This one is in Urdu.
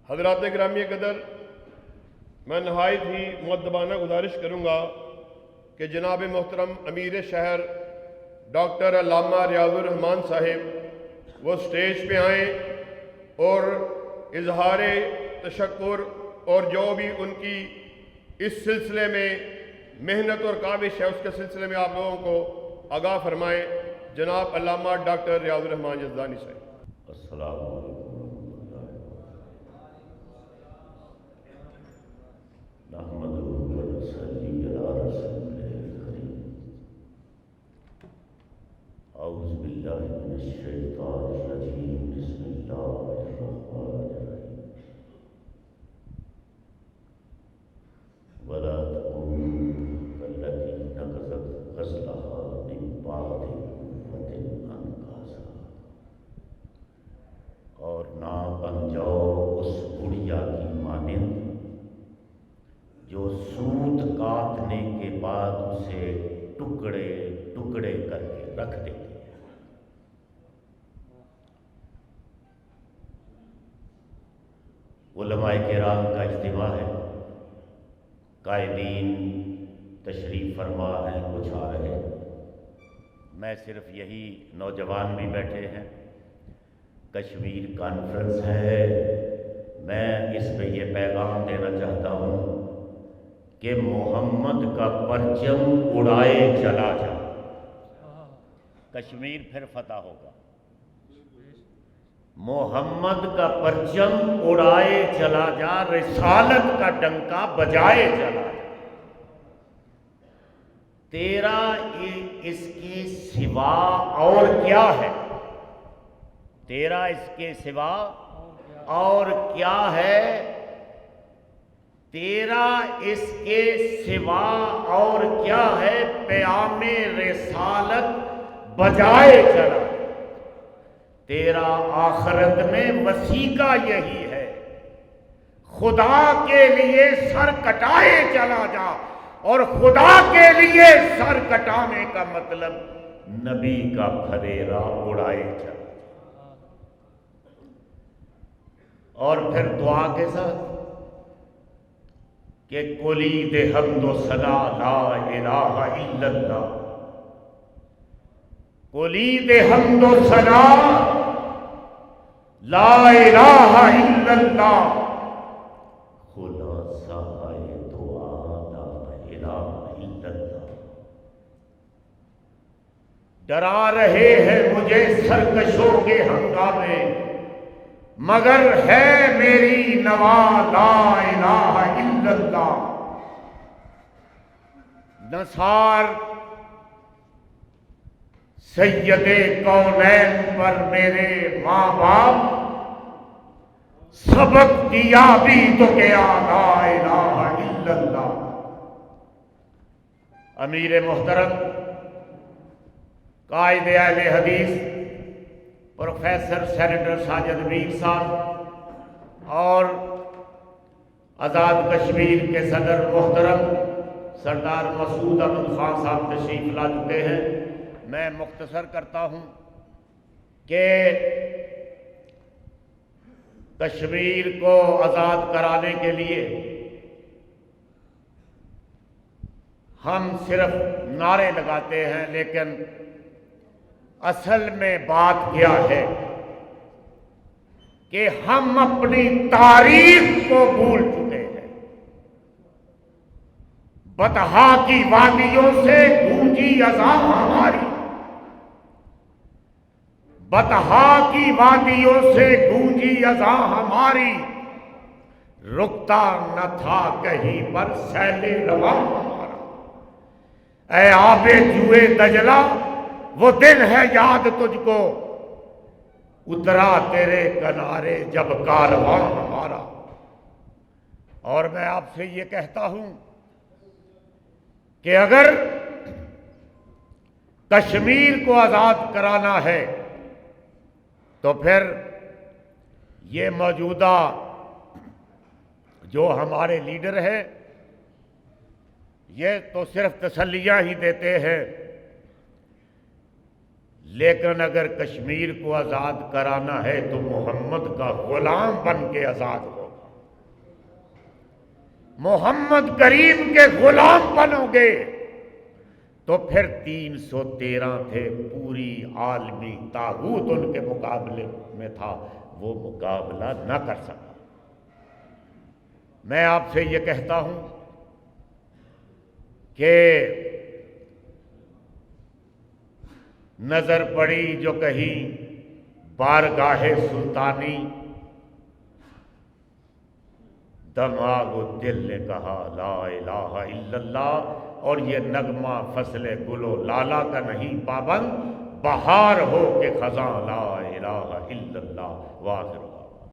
حضرات گرامی قدر، میں نہایت ہی مؤدبانہ گزارش کروں گا کہ جناب محترم امیر شہر ڈاکٹر علامہ ریاض الرحمان صاحب وہ سٹیج پہ آئیں اور اظہار تشکر اور جو بھی ان کی اس سلسلے میں محنت اور کاوش ہے اس کے سلسلے میں آپ لوگوں کو آگاہ فرمائیں۔ جناب علامہ ڈاکٹر ریاض الرحمان یزدانی صاحب۔ السلام علیکم نحمدہ و نصلی علی رسولہ الکریم۔ اعوذ باللہ من الشیطان الرجیم، بسم اللہ الرحمن الرحیم۔ ولا تکونوا کاللتی نقضت غزلها من بعد قوة انکاسا، اور نہ بن جاؤ اس بڑھیا کی مانند جو سوت کاٹنے کے بعد اسے ٹکڑے ٹکڑے کر کے رکھ دیتے ہیں۔ علماء کرام کا اجتماع ہے، قائدین تشریف فرما ہیں، کچھ آ رہے ہیں، میں صرف یہی نوجوان بھی بیٹھے ہیں، کشمیر کانفرنس ہے۔ میں اس پہ یہ پیغام دینا چاہتا ہوں کہ محمد کا پرچم اڑائے چلا جا، کشمیر پھر فتح ہوگا۔ محمد کا پرچم اڑائے چلا جا، رسالت کا ڈنکا بجائے چلا جا، تیرا اس کے سوا اور کیا ہے؟ تیرا اس کے سوا اور کیا ہے؟ تیرا اس کے سوا اور کیا ہے؟ پیام رسالت بجائے چلا، تیرا آخرت میں وسیقہ یہی ہے، خدا کے لیے سر کٹائے چلا جا، اور خدا کے لیے سر کٹانے کا مطلب نبی کا پھریرا اڑائے چلا جا۔ اور پھر دعا کے ساتھ کہ کلید حمد و ثنا لا الہ الا اللہ، کلید حمد و ثنا لا الہ الا اللہ، خلاصہ دعا لا الہ الا اللہ۔ ڈرا رہے ہیں مجھے سرکشوں کے ہنگامے، مگر ہے میری نوا لا الہ الا اللہ۔ نثار سید کونین پر میرے ماں باپ، سبق دیا بھی تو کیا لا الہ الا اللہ۔ امیر محترم قائد اہل حدیث پروفیسر سینیٹر ساجد میر صاحب اور آزاد کشمیر کے صدر محترم سردار مسعود احمد خان صاحب تشریف لا چکے ہیں۔ میں مختصر کرتا ہوں کہ کشمیر کو آزاد کرانے کے لیے ہم صرف نعرے لگاتے ہیں، لیکن اصل میں بات کیا ہے کہ ہم اپنی تاریخ کو بھول چکے ہیں۔ بطحا کی وادیوں سے گونجی اذان ہماری، بطحا کی وادیوں سے گونجی اذان ہماری، رکتا نہ تھا کہیں پر سیل رواں ہمارا۔ اے آب جوئے دجلہ وہ دن ہے یاد تجھ کو، اترا تیرے کنارے جب کارواں ہمارا۔ اور میں آپ سے یہ کہتا ہوں کہ اگر کشمیر کو آزاد کرانا ہے تو پھر یہ موجودہ جو ہمارے لیڈر ہیں یہ تو صرف تسلیاں ہی دیتے ہیں، لیکن اگر کشمیر کو آزاد کرانا ہے تو محمد کا غلام بن کے آزاد ہوگا۔ محمد کریم کے غلام بنو گے تو پھر 313 تھے، پوری عالمی طاغوت ان کے مقابلے میں تھا، وہ مقابلہ نہ کر سکا۔ میں آپ سے یہ کہتا ہوں کہ نظر پڑی جو کہیں بارگاہ سلطانی، دماغ و دل نے کہا لا الہ الا اللہ، اور یہ نغمہ فصل گل و لالا کا نہیں پابند، بہار ہو کے خزاں لا الہ الا اللہ۔ واخر